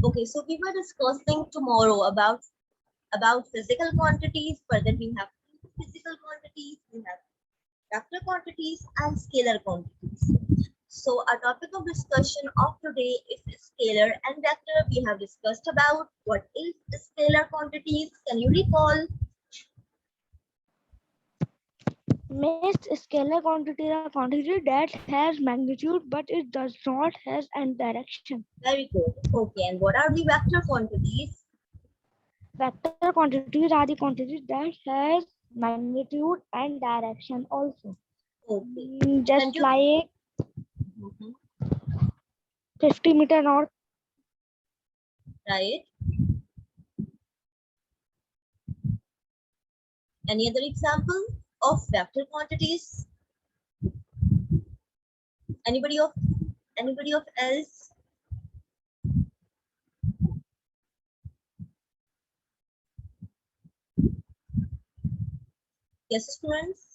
Okay, so we were discussing tomorrow about physical quantities. Further, we have physical quantities, we have vector quantities, and scalar quantities. So our topic of discussion of today is scalar and vector. We have discussed about what is scalar quantities. Can you recall? Miss, scalar quantity is a quantity that has magnitude but it does not has an direction. Very good. Okay, and what are the vector quantities? Vector quantities are the quantities that has magnitude and direction also. Okay, can Just you? like Mhm, 50 meter north, right. Any other example of vector quantities? Anybody of else? Yes, students.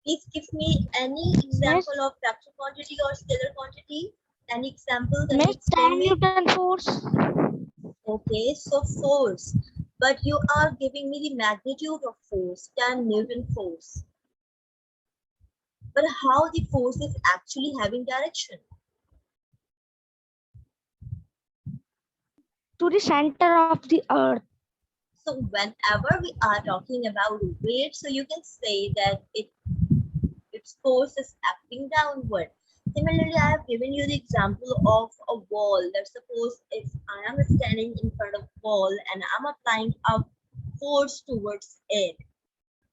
Please give me any miss, example of vector quantity or scalar quantity. Any example? Can you miss explain 10 me? Newton force. Okay, so force. But you are giving me the magnitude of force, 10 Newton force. But how the force is actually having direction? To the center of the earth. So whenever we are talking about weight, so you can say that its force is acting downward. Similarly, I have given you the example of a wall. Let's suppose if I am standing in front of a wall and I'm applying a force towards it,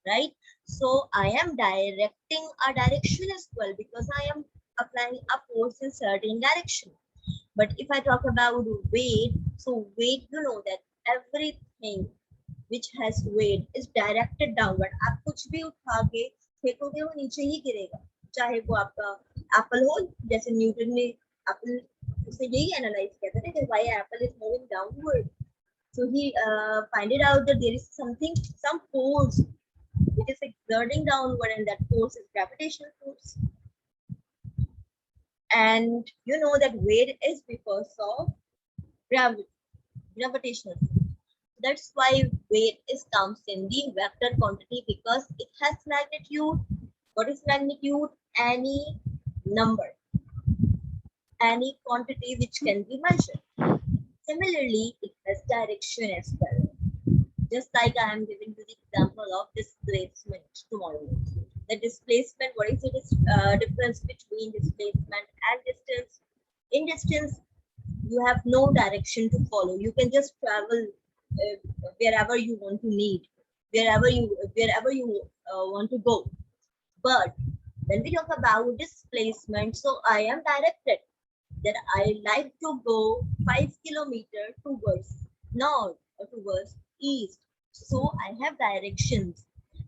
right? So I am directing a direction as well because I am applying a force in certain direction. But if I talk about weight, so weight, you know that everything which has weight is directed downward. आप कुछ भी उठा के फेंकोगे वो नीचे ही गिरेगा, चाहे वो आपका एप्पल हो, जैसे न्यूटन ने एप्पल उसे यही एनालाइज किया था कि why apple is moving downward. So he find it out that there is some force which is exerting downward, and that force is gravitational force. And you know that weight is because of gravitational force. That's why weight is comes in the vector quantity because it has magnitude. What is magnitude? Any number, any quantity which can be measured. Similarly, it has direction as well. Just like I am giving you the example of displacement tomorrow. The displacement, what is the difference between displacement and distance? In distance, you have no direction to follow. You can just travel wherever you want to need, wherever you want to go. But when we talk about displacement, so I am directed that I like to go 5 kilometers towards north or towards east. So I have directions.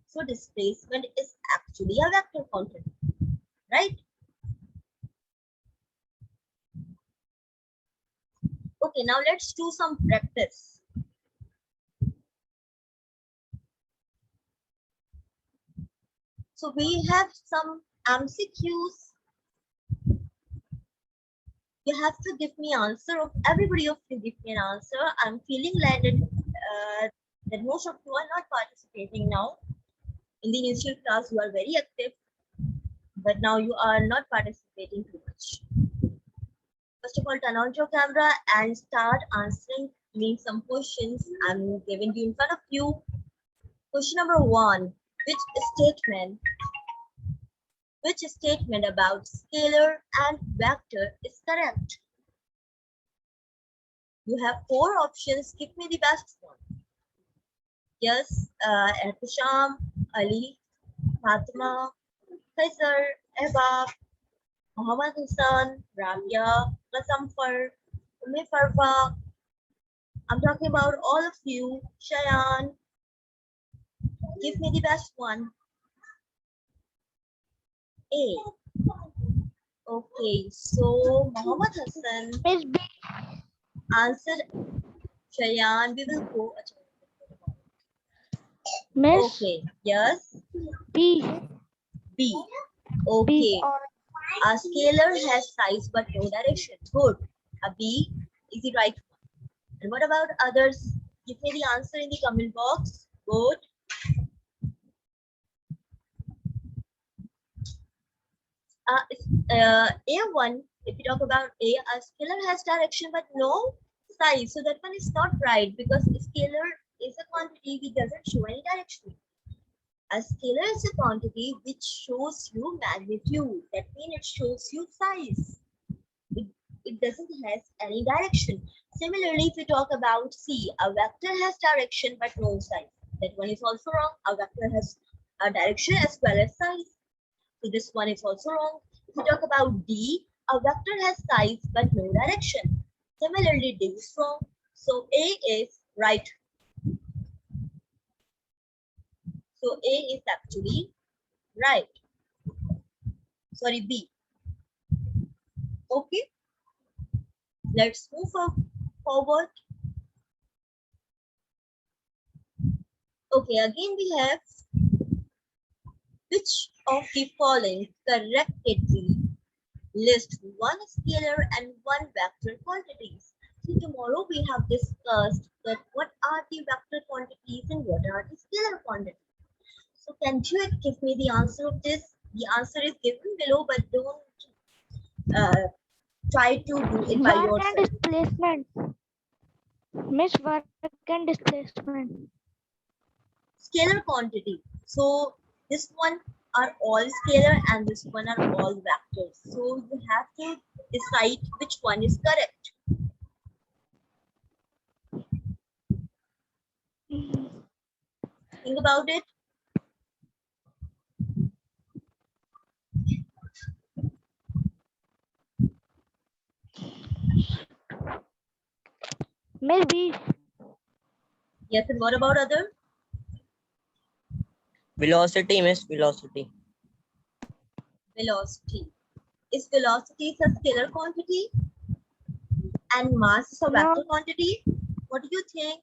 So displacement is actually a vector quantity, right? Okay, now let's do some practice. So we have some MCQs. You have to give me answer of everybody of you give me an answer. I'm feeling like that most of you are not participating now. In the initial class, you are very active, but now you are not participating too much. First of all, turn on your camera and start answering me some questions I'm giving you in front of you. Question number 1. statement Which statement about scalar and vector is correct? You have 4 options. Give me the best one. Yes, Ehtisham, Ali, Fatima, Faisal, Eva, Muhammad Hassan, Rabia, Qasamfar, Umi Farwa. I'm talking about all of you. Shayan, give me the best one. A. Okay, so Muhammad Hassan Miss B. answered Shayan. We will go. Miss Okay, yes. B. B. B. Okay. A scalar has size but no direction. Good. A B is the right one. And what about others? Give me the answer in the comment box. Good. A1, if you talk about a scalar has direction but no size. So that one is not right because scalar is a quantity which doesn't show any direction. A scalar is a quantity which shows you magnitude. That means it shows you size. It doesn't have any direction. Similarly, if we talk about C, a vector has direction but no size. That one is also wrong. A vector has a direction as well as size. So this one is also wrong. If we talk about D, a vector has size but no direction. Similarly, D is wrong. So A is right. So A is actually right. Sorry, B. Okay. Let's move forward. Okay, again we have which of the following correctly list one scalar and one vector quantities. So tomorrow we have discussed that what are the vector quantities and what are the scalar quantities. So can you give me the answer of this? The answer is given below, but don't try to do it by Work and yourself. displacement. Miss, work and displacement. Scalar quantity. So this one are all scalar and this one are all vectors. So you have to decide which one is correct. Think about it. Maybe. Yes, and what about other? Velocity, miss, velocity. Velocity. Is velocity a scalar quantity? And mass is a No, vector quantity? What do you think?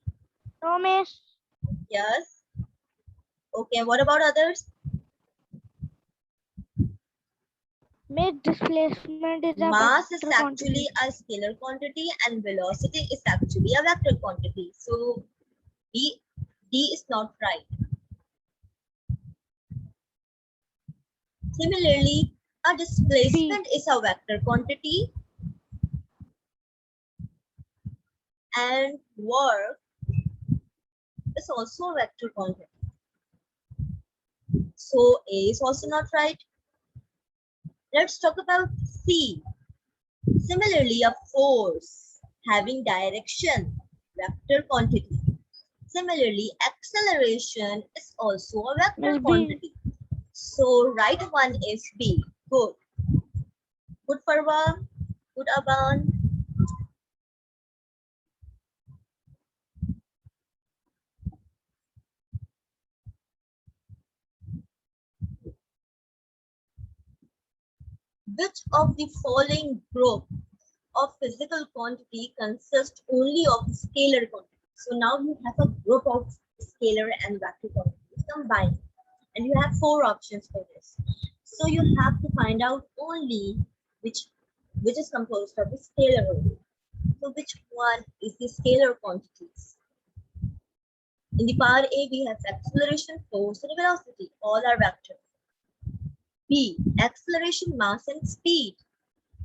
no, miss. Yes. Okay, what about others? Miss, displacement is a Mass is vector actually quantity. a scalar quantity and velocity is actually a vector quantity. So D is not right. Similarly, a displacement is a vector quantity and work is also a vector quantity. So A is also not right. Let's talk about C. Similarly, a force having direction, vector quantity. Similarly, acceleration is also a vector Miss B. quantity. So right one is B. Good. Good Parva. Good Aban. Which of the following group of physical quantity consists only of scalar quantity? So now you have a group of scalar and vector quantities combined, and you have four options for this. So you have to find out only which is composed of the scalar only. So which one is the scalar quantities? In the part A, we have acceleration, force, and velocity. All are vectors. B, acceleration, mass, and speed.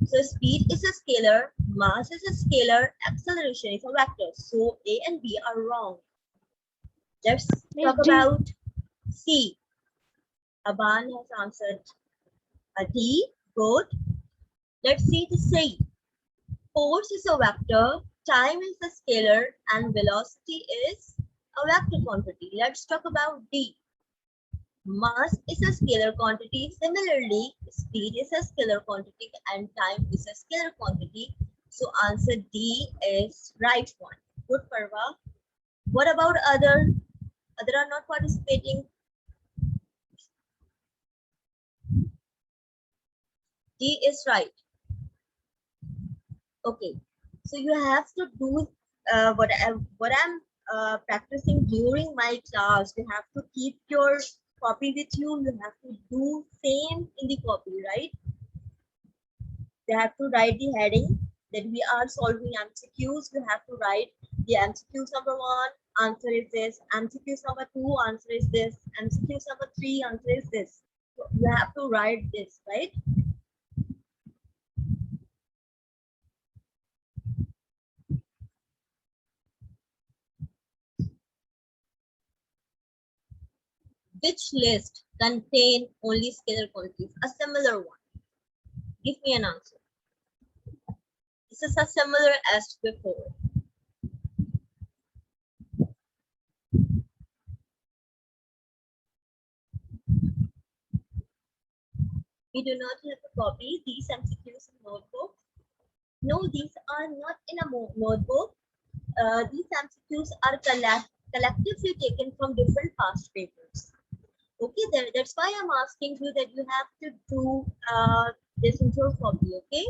So speed is a scalar, mass is a scalar, acceleration is a vector. So A and B are wrong. Let's Miss talk D. about C. Aban has answered a D. Good. Let's see the C. Force is a vector, time is a scalar, and velocity is a vector quantity. Let's talk about D. Mass is a scalar quantity. Similarly, speed is a scalar quantity and time is a scalar quantity. So answer D is right one. Good, Parva. What about other? Other are not participating. D is right. Okay. So you have to do what I'm practicing during my class. You have to keep your copy with you. You have to do same in the copy, right? They have to write the heading that we are solving MCQs. You have to write the MCQs number 1, answer is this. MCQs number 2, answer is this. MCQs number 3, answer is this. So you have to write this, right? Which list contain only scalar quantities? A similar one. Give me an answer. This is as similar as before. We do not have to copy these MCQs in notebook. No, these are not in a notebook. These MCQs are collectively taken from different past papers. Okay, that's why I'm asking you that you have to do this in your copy, okay?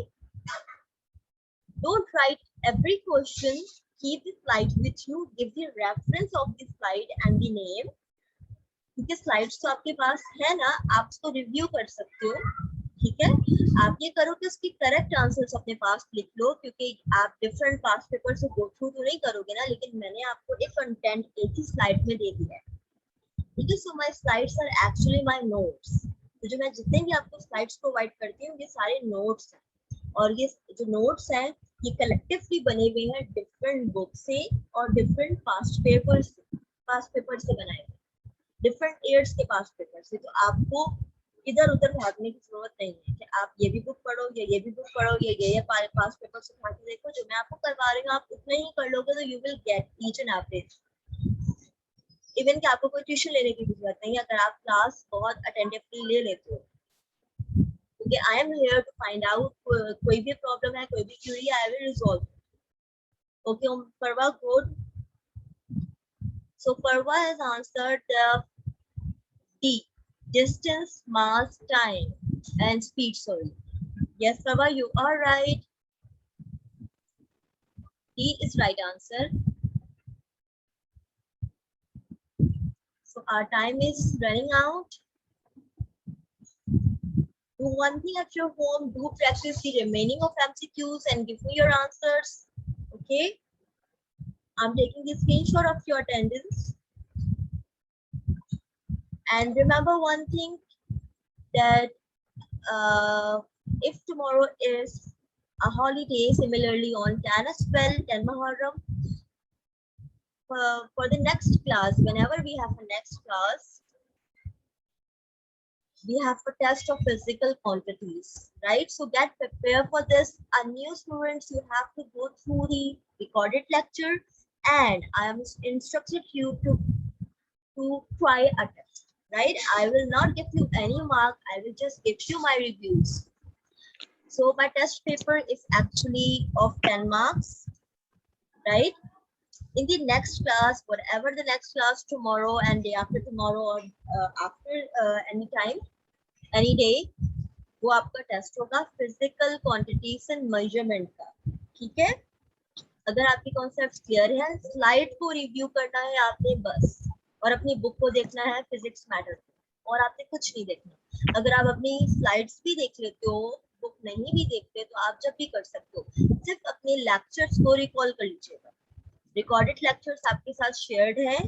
Don't write every question. Keep the slide with you. Give the reference of the slide and the name. क्योंकि slides तो आपके पास है ना, आप उसको review कर सकते हो, ठीक है? आप ये करो कि उसकी करेक्ट आंसर्स अपने पास लिख लो, क्योंकि आप डिफरेंट पास्ट पेपर से गो थ्रू तो नहीं करोगे ना, लेकिन मैंने आपको एक कंटेंट एक ही स्लाइड में दे दिया है, ठीक है? So my slides are actually my notes. तो जो मैं जितने भी आपको स्लाइड्स प्रोवाइड करती हूँ, ये सारे नोट्स हैं, और ये जो नोट्स हैं ये कलेक्टिवली बने हुए हैं डिफरेंट बुक से और डिफरेंट पास्ट पेपर से बनाए हुए, डिफरेंट ईयर्स के पास्ट पेपर से। तो आपको इधर उधर भागने की जरूरत नहीं है कि आप ये भी बुक पढ़ो या ये भी बुक पढ़ो या ये पास्ट पेपर से उठा के देखो। जो मैं आपको करवा रही हूँ आप उतना ही कर लोगे तो you will get each and average. Even कि आपको कोई ट्यूशन लेने की जरूरत नहीं है अगर आप क्लास बहुत अटेंटिवली ले लेते हो, क्योंकि I am here to find out. कोई भी प्रॉब्लम है, कोई भी query, I will resolve. Okay, Parva good. So Parva has answered the D, distance, mass, time, and speed. Sorry. Yes, Parva, you are right. D is right answer. So our time is running out. Do one thing at your home. Do practice the remaining of MCQs and give me your answers. Okay. I'm taking a screenshot of your attendance. And remember one thing, that if tomorrow is a holiday, similarly on 10 as well, 10 Muharram, for the next class, whenever we have a next class, we have a test of physical quantities, right? So get prepared for this. And new students, you have to go through the recorded lecture, and I am instructed you to try a test, right? I will not give you any mark. I will just give you my reviews. So my test paper is actually of 10 marks, right? In the next class, whatever the next class tomorrow and day after tomorrow, or after any time, any day, वो आपका test होगा physical quantities and measurement का, ठीक है? अगर आपके concepts clear हैं, slide को रिव्यू करना है आपने बस, और अपनी बुक को देखना है फिजिक्स मैटर, और आपने कुछ नहीं देखना। अगर आप अपनी स्लाइड्स भी देख लेते हो, बुक नहीं भी देखते, तो आप जब भी कर सकते हो, सिर्फ अपने लेक्चर्स को रिकॉल कर लीजिएगा। रिकॉर्डेड लेक्चर्स आपके साथ शेयर्ड है,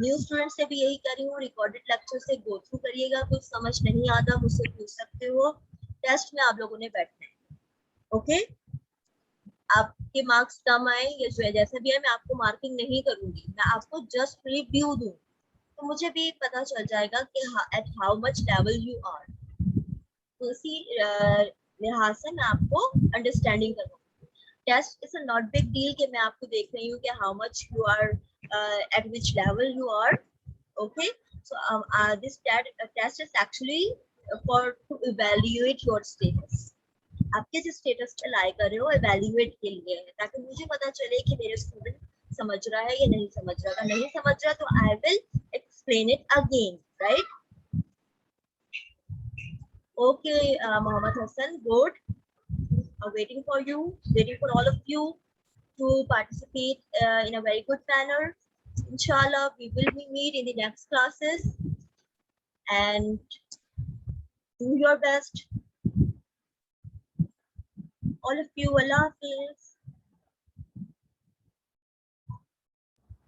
न्यू स्टूडेंट से भी यही कर रही हूँ, रिकॉर्डेड लेक्चर से गो थ्रू करिएगा। कुछ समझ नहीं आता मुझसे पूछ सकते हो, टेस्ट में आप लोगों ने बैठना है, ओके? आपके मार्क्स कम आए या जैसे भी है, मैं आपको मार्किंग नहीं करूंगी, मैं आपको जस्ट रिव्यू दूं, तो मुझे भी पता चल जाएगा कि at how much level you are. तो इसी लिहाज से मैं आपको अंडरस्टैंडिंग करूंगी। Test is a not big deal कि मैं आपको देख रही हूँ कि how much you are at which level you are, okay? So this test is actually for to evaluate your status. आपके जिस स्टेटस पे लाई कर रहे हो evaluate के लिए है, ताकि मुझे पता चले कि मेरे स्टूडेंट समझ रहा है या नहीं समझ रहा। अगर नहीं समझ रहा तो I will explain it again, right? Okay, Mohammed Hassan, good. Waiting for you, waiting for all of you to participate in a very good manner. Inshallah, we will meet in the next classes, and do your best. All of you, Allah Hafiz.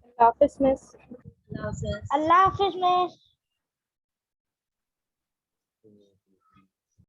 Allah Hafiz, Miss. Allah Hafiz. Allah Hafiz, miss.